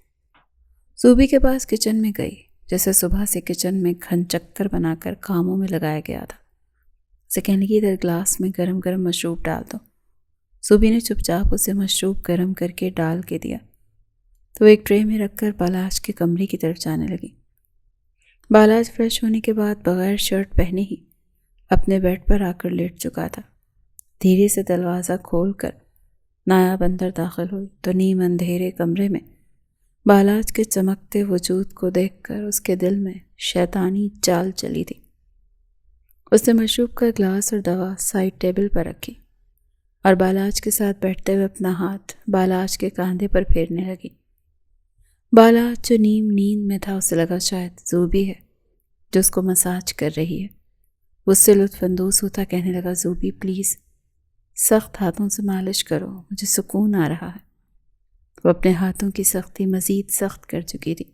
S1: زوبی کے پاس کچن میں گئی، جیسے صبح سے کچن میں گھن چکر بنا کر کاموں میں لگایا گیا تھا۔ اسے کہنے لگی، ادھر گلاس میں گرم گرم مشروب ڈال دو۔ زوبی نے چپ چاپ اسے مشروب گرم کر کے ڈال کے دیا تو وہ ایک ٹرے میں رکھ کر بالاج کے کمرے کی طرف جانے لگی۔ بالاج فریش ہونے کے بعد بغیر شرٹ پہنے ہی اپنے بیڈ پر آ کر لیٹ چکا تھا۔ دھیرے سے دروازہ کھول کر نایاب اندر داخل ہوئی تو نیم اندھیرے کمرے میں بالاج کے چمکتے وجود کو دیکھ کر اس کے دل میں شیطانی چال چلی تھی۔ اس نے مشروب کا گلاس اور دوا سائڈ ٹیبل پر رکھی اور بالاج کے ساتھ بیٹھتے ہوئے اپنا ہاتھ بالاج کے کاندھے پر پھیرنے لگی۔ بالاج جو نیم نیند میں تھا، اسے لگا شاید زوبی ہے جو اس کو مساج کر رہی ہے۔ اس سے لطف اندوز ہوتا کہنے لگا، زوبی پلیز سخت ہاتھوں سے مالش کرو، مجھے سکون آ رہا ہے۔ وہ اپنے ہاتھوں کی سختی مزید سخت کر چکی تھی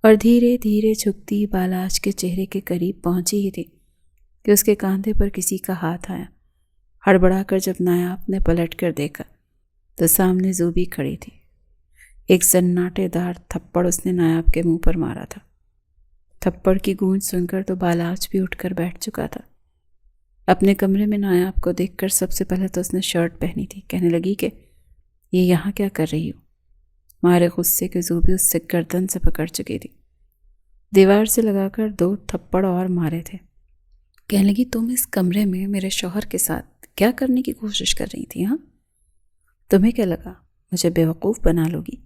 S1: اور دھیرے دھیرے جھکتی بالاج کے چہرے کے قریب پہنچی ہی تھی کہ اس کے کاندھے پر کسی کا ہاتھ آیا۔ ہڑبڑا کر جب نایاب نے پلٹ کر دیکھا تو سامنے زوبی کھڑی تھی۔ ایک سناٹے دار تھپڑ اس نے نایاب کے منہ پر مارا تھا۔ تھپڑ کی گونج سن کر تو بالاج بھی اٹھ کر بیٹھ چکا تھا۔ اپنے کمرے میں نایاب کو دیکھ کر سب سے پہلے تو اس نے شرٹ پہنی تھی، کہنے لگی کہ یہ یہاں کیا کر رہی ہو؟ مارے غصے کے زوبی اس سے گردن سے پکڑ چکی تھی، دیوار سے لگا کر 2 تھپڑ اور مارے تھے۔ کہنے لگی، تم اس کمرے میں میرے شوہر کے ساتھ کیا کرنے کی کوشش کر رہی تھی؟ ہاں، تمہیں کیا لگا مجھے بیوقوف بنا لو گی؟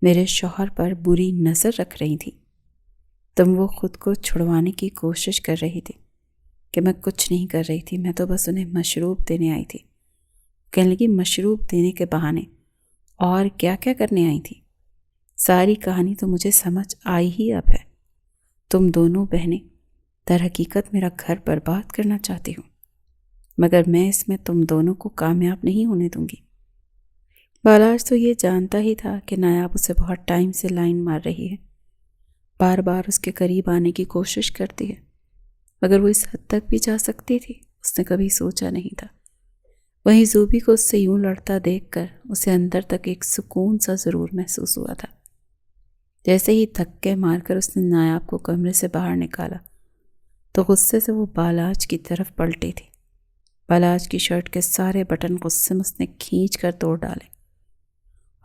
S1: میرے شوہر پر بری نظر رکھ رہی تھی۔ تم وہ خود کو چھڑوانے کی کوشش کر رہی تھی کہ میں کچھ نہیں کر رہی تھی، میں تو بس انہیں مشروب دینے آئی تھی۔ کہنے لگی مشروب دینے کے بہانے اور کیا کیا کرنے آئی تھی؟ ساری کہانی تو مجھے سمجھ آئی ہی اب ہے۔ تم دونوں بہنیں در حقیقت میرا گھر برباد کرنا چاہتی ہو، مگر میں اس میں تم دونوں کو کامیاب نہیں ہونے دوں گی۔ بالاج تو یہ جانتا ہی تھا کہ نایاب اسے بہت ٹائم سے لائن مار رہی ہے، بار بار اس کے قریب آنے کی کوشش کرتی ہے، مگر وہ اس حد تک بھی جا سکتی تھی اس نے کبھی سوچا نہیں تھا۔ وہیں زوبی کو اس سے یوں لڑتا دیکھ کر اسے اندر تک ایک سکون سا ضرور محسوس ہوا تھا۔ جیسے ہی دھکے مار کر اس نے نایاب کو کمرے سے باہر نکالا تو غصے سے وہ بالاج کی طرف پلٹی تھی۔ بالاج کی شرٹ کے سارے بٹن غصے میں اس نے کھینچ کر توڑ ڈالے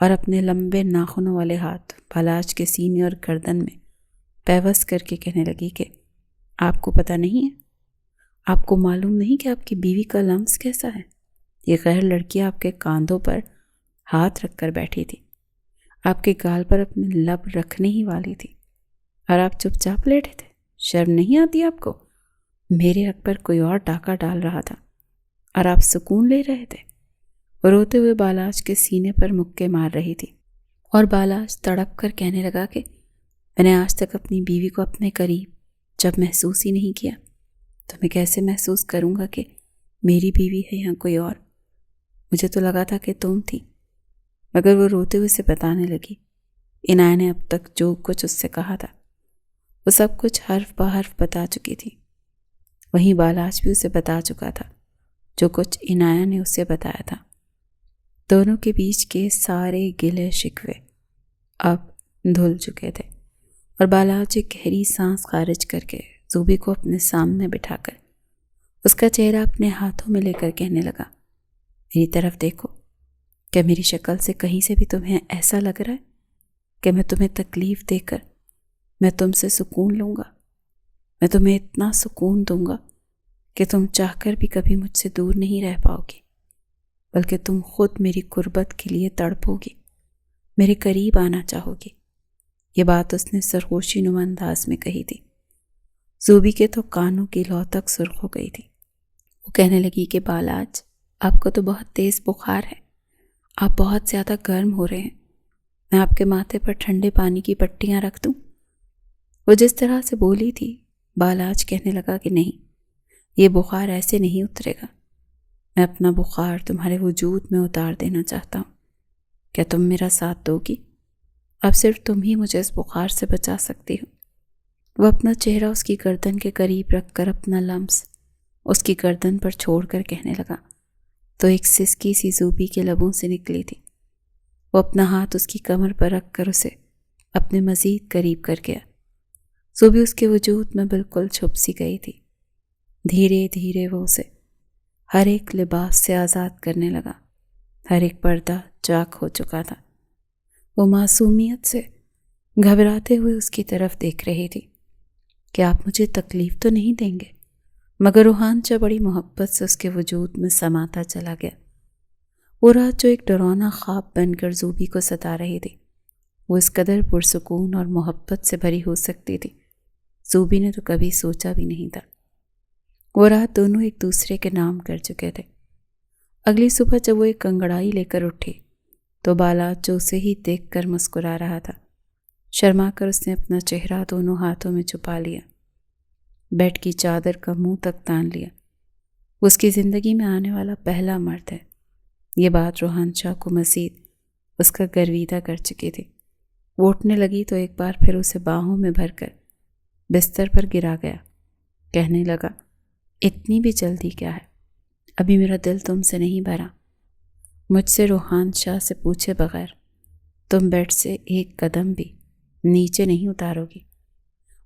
S1: اور اپنے لمبے ناخنوں والے ہاتھ بالاج کے سینے اور گردن میں پیوست کر کے کہنے لگی کہ آپ کو پتہ نہیں ہے، آپ کو معلوم نہیں کہ آپ کی بیوی کا لمس کیسا ہے؟ یہ غیر لڑکی آپ کے کاندھوں پر ہاتھ رکھ کر بیٹھی تھی، آپ کے گال پر اپنے لب رکھنے ہی والی تھی، اور آپ چپ چاپ لیٹے تھے۔ شرم نہیں آتی آپ کو؟ میرے حق پر کوئی اور ڈاکہ ڈال رہا تھا اور آپ سکون لے رہے تھے۔ وہ روتے ہوئے بالاج کے سینے پر مکے مار رہی تھی اور بالاج تڑپ کر کہنے لگا کہ میں نے آج تک اپنی بیوی کو اپنے قریب جب محسوس ہی نہیں کیا تو میں کیسے محسوس کروں گا کہ میری بیوی ہے یا کوئی اور؟ مجھے تو لگا تھا کہ تم تھی۔ مگر وہ روتے ہوئے سے بتانے لگی عنایہ نے اب تک جو کچھ اس سے کہا تھا وہ سب کچھ حرف بہ حرف بتا چکی تھی۔ وہیں بالاج بھی اسے بتا چکا تھا جو کچھ عنایہ نے اسے بتایا تھا۔ دونوں کے بیچ کے سارے گلے شکوے اب دھل چکے تھے، اور بالاج ایک گہری سانس خارج کر کے زوبی کو اپنے سامنے بٹھا کر اس کا چہرہ اپنے ہاتھوں میں لے کر کہنے لگا میری طرف دیکھو، کیا میری شکل سے کہیں سے بھی تمہیں ایسا لگ رہا ہے کہ میں تمہیں تکلیف دے کر میں تم سے سکون لوں گا؟ میں تمہیں اتنا سکون دوں گا کہ تم چاہ کر بھی کبھی مجھ سے دور نہیں رہ پاؤ گی، بلکہ تم خود میری قربت کے لیے تڑپو گی، میرے قریب آنا چاہو گی۔ یہ بات اس نے سرگوشی نما انداز میں کہی تھی۔ زوبی کے تو کانوں کی لو تک سرخ ہو گئی تھی۔ وہ کہنے لگی کہ بالاج آپ کو تو بہت تیز بخار ہے، آپ بہت زیادہ گرم ہو رہے ہیں، میں آپ کے ماتھے پر ٹھنڈے پانی کی پٹیاں رکھ دوں؟ وہ جس طرح سے بولی تھی بالاج کہنے لگا کہ نہیں، یہ بخار ایسے نہیں اترے گا، میں اپنا بخار تمہارے وجود میں اتار دینا چاہتا ہوں، کیا تم میرا ساتھ دو گی؟ اب صرف تم ہی مجھے اس بخار سے بچا سکتی ہو۔ وہ اپنا چہرہ اس کی گردن کے قریب رکھ کر اپنا لمس اس کی گردن پر چھوڑ کر کہنے لگا تو ایک سسکی سی زوبی کے لبوں سے نکلی تھی۔ وہ اپنا ہاتھ اس کی کمر پر رکھ کر اسے اپنے مزید قریب کر گیا۔ زوبی اس کے وجود میں بالکل چھپ سی گئی تھی۔ دھیرے دھیرے وہ اسے ہر ایک لباس سے آزاد کرنے لگا، ہر ایک پردہ چاک ہو چکا تھا۔ وہ معصومیت سے گھبراتے ہوئے اس کی طرف دیکھ رہی تھی کہ آپ مجھے تکلیف تو نہیں دیں گے، مگر روحانچہ بڑی محبت سے اس کے وجود میں سماتا چلا گیا۔ وہ رات جو ایک ڈراؤنا خواب بن کر زوبی کو ستا رہی تھی، وہ اس قدر پرسکون اور محبت سے بھری ہو سکتی تھی، زوبی نے تو کبھی سوچا بھی نہیں تھا۔ وہ رات دونوں ایک دوسرے کے نام کر چکے تھے۔ اگلی صبح جب وہ ایک انگڑائی لے کر اٹھی تو بالاج جو اسے ہی دیکھ کر مسکرا رہا تھا، شرما کر اس نے اپنا چہرہ دونوں ہاتھوں میں چھپا لیا، بیڈ کی چادر کا منہ تک تان لیا۔ وہ اس کی زندگی میں آنے والا پہلا مرد ہے۔ یہ بات روحان شاہ کو مزید اس کا گرویدہ کر چکی تھی۔ وہ اٹھنے لگی تو ایک بار پھر اسے باہوں میں بھر کر بستر پر گرا گیا، کہنے لگا اتنی بھی جلدی کیا ہے؟ ابھی میرا دل تم سے نہیں بھرا۔ مجھ سے روحان شاہ سے پوچھے بغیر تم بیڈ سے ایک قدم بھی نیچے نہیں اتارو گی۔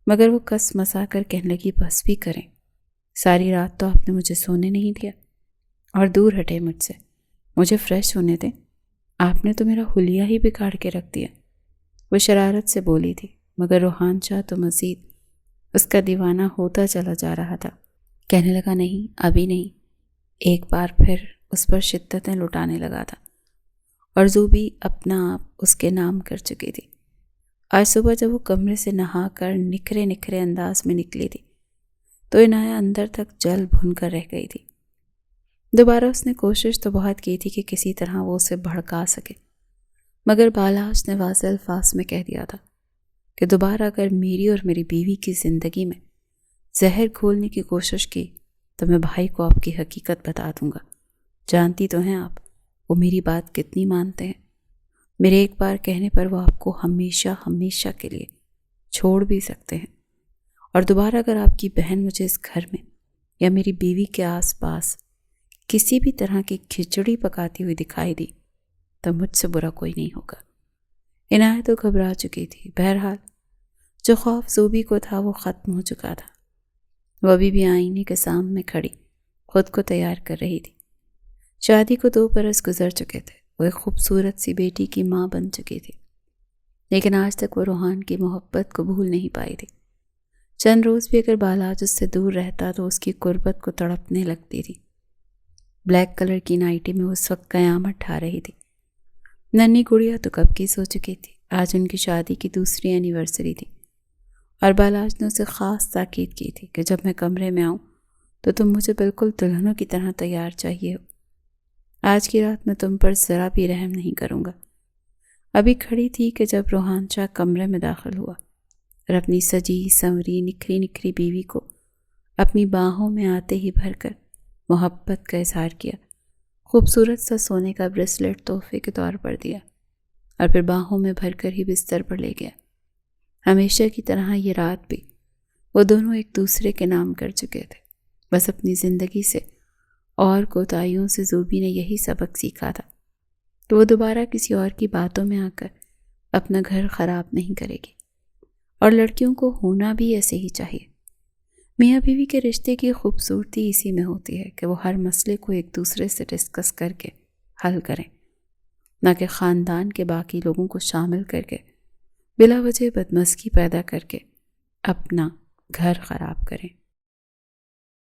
S1: مگر وہ کس مسا کر کہنے لگی بس بھی کریں، ساری رات تو آپ نے مجھے سونے نہیں دیا، اور دور ہٹے مجھ سے، مجھے فریش ہونے دیں، آپ نے تو میرا حلیہ ہی بگاڑ کے رکھ دیا۔ وہ شرارت سے بولی تھی، مگر روحان شاہ تو مزید اس کا دیوانہ ہوتا چلا جا رہا تھا۔ کہنے لگا نہیں، ابھی نہیں۔ ایک بار پھر اس پر شدتیں لٹانے لگا تھا اور زوبی اپنا آپ اس کے نام کر چکی تھی۔ آج صبح جب وہ کمرے سے نہا کر نکھرے نکھرے انداز میں نکلی تھی تو عنایہ اندر تک جل بھن کر رہ گئی تھی۔ دوبارہ اس نے کوشش تو بہت کی تھی کہ کسی طرح وہ اسے بھڑکا سکے، مگر بالاش نے واضح الفاظ میں کہہ دیا تھا کہ دوبارہ اگر میری اور میری بیوی کی زندگی میں زہر گھولنے کی کوشش کی تو میں بھائی کو آپ کی حقیقت بتا دوں گا۔ جانتی تو ہیں آپ وہ میری بات کتنی مانتے ہیں۔ میرے ایک بار کہنے پر وہ آپ کو ہمیشہ ہمیشہ کے لیے چھوڑ بھی سکتے ہیں، اور دوبارہ اگر آپ کی بہن مجھے اس گھر میں یا میری بیوی کے آس پاس کسی بھی طرح کی کھچڑی پکاتی ہوئی دکھائی دی تو مجھ سے برا کوئی نہیں ہوگا۔ عنایہ تو گھبرا چکی تھی۔ بہرحال جو خوف زوبی کو تھا وہ ختم ہو چکا تھا۔ وہ ابھی بھی آئینے کے سامنے کھڑی خود کو تیار کر رہی تھی۔ شادی کو 2 برس گزر چکے تھے۔ وہ ایک خوبصورت سی بیٹی کی ماں بن چکی تھی، لیکن آج تک وہ روحان کی محبت کو بھول نہیں پائی تھی۔ چند روز بھی اگر بالاج اس سے دور رہتا تو اس کی قربت کو تڑپنے لگتی تھی۔ بلیک کلر کی نائٹی میں اس وقت قیامت ٹھا رہی تھی۔ ننھی گڑیا تو کب کی سو چکی تھی۔ آج ان کی شادی کی 2 اینیورسری تھی، اور بالاج نے اسے خاص تاکید کی تھی کہ جب میں کمرے میں آؤں تو تم مجھے بالکل دلہنوں کی طرح تیار چاہیے ہو۔ آج کی رات میں تم پر ذرا بھی رحم نہیں کروں گا۔ ابھی کھڑی تھی کہ جب روحان شاہ کمرے میں داخل ہوا اور اپنی سجی سنوری نکھری نکھری بیوی کو اپنی باہوں میں آتے ہی بھر کر محبت کا اظہار کیا، خوبصورت سا سونے کا بریسلیٹ تحفے کے طور پر دیا، اور پھر باہوں میں بھر کر ہی بستر پر لے گیا۔ ہمیشہ کی طرح یہ رات بھی وہ دونوں ایک دوسرے کے نام کر چکے تھے۔ بس اپنی زندگی سے اور کوتاہیوں سے زوبی نے یہی سبق سیکھا تھا کہ وہ دوبارہ کسی اور کی باتوں میں آ کر اپنا گھر خراب نہیں کرے گی، اور لڑکیوں کو ہونا بھی ایسے ہی چاہیے۔ میاں بیوی کے رشتے کی خوبصورتی اسی میں ہوتی ہے کہ وہ ہر مسئلے کو ایک دوسرے سے ڈسکس کر کے حل کریں، نہ کہ خاندان کے باقی لوگوں کو شامل کر کے بلا وجہ بدمزگی پیدا کر کے اپنا گھر خراب کریں۔